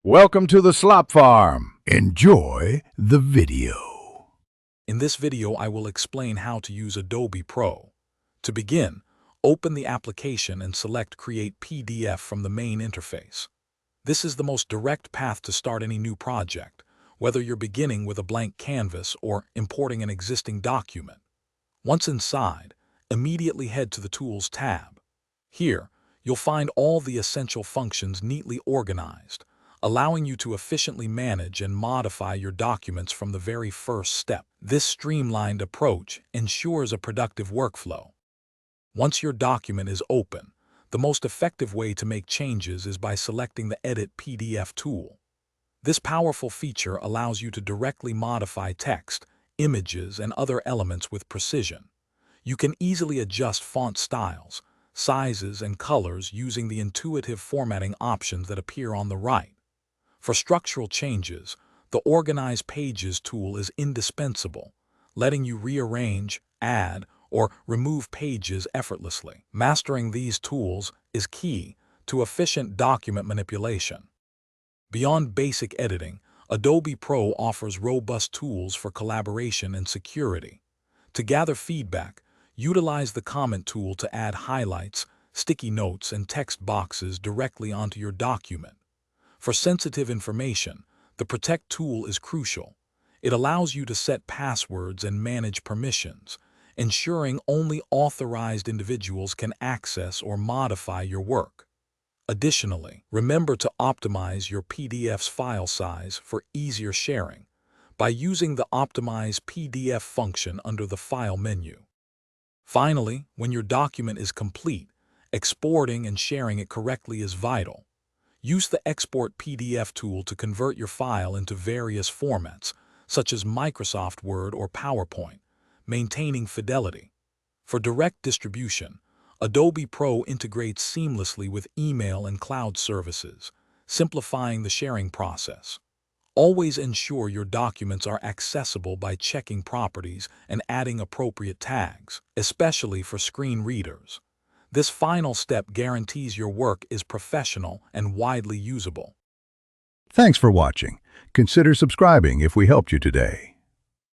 Welcome to the Slop Farm. Enjoy the video. In this video, I will explain how to use Adobe Pro. To begin, open the application and select Create PDF from the main interface. This is the most direct path to start any new project, whether you're beginning with a blank canvas or importing an existing document. Once inside, immediately head to the Tools tab. Here, you'll find all the essential functions neatly organized, allowing you to efficiently manage and modify your documents from the very first step. This streamlined approach ensures a productive workflow. Once your document is open, the most effective way to make changes is by selecting the Edit PDF tool. This powerful feature allows you to directly modify text, images, and other elements with precision. You can easily adjust font styles, sizes, and colors using the intuitive formatting options that appear on the right. For structural changes, the Organize Pages tool is indispensable, letting you rearrange, add, or remove pages effortlessly. Mastering these tools is key to efficient document manipulation. Beyond basic editing, Adobe Pro offers robust tools for collaboration and security. To gather feedback, utilize the Comment tool to add highlights, sticky notes, and text boxes directly onto your document. For sensitive information, the Protect tool is crucial. It allows you to set passwords and manage permissions, ensuring only authorized individuals can access or modify your work. Additionally, remember to optimize your PDF's file size for easier sharing by using the Optimize PDF function under the File menu. Finally, when your document is complete, exporting and sharing it correctly is vital. Use the Export PDF tool to convert your file into various formats, such as Microsoft Word or PowerPoint, maintaining fidelity. For direct distribution, Adobe Pro integrates seamlessly with email and cloud services, simplifying the sharing process. Always ensure your documents are accessible by checking properties and adding appropriate tags, especially for screen readers. This final step guarantees your work is professional and widely usable. Thanks for watching. Consider subscribing if we helped you today.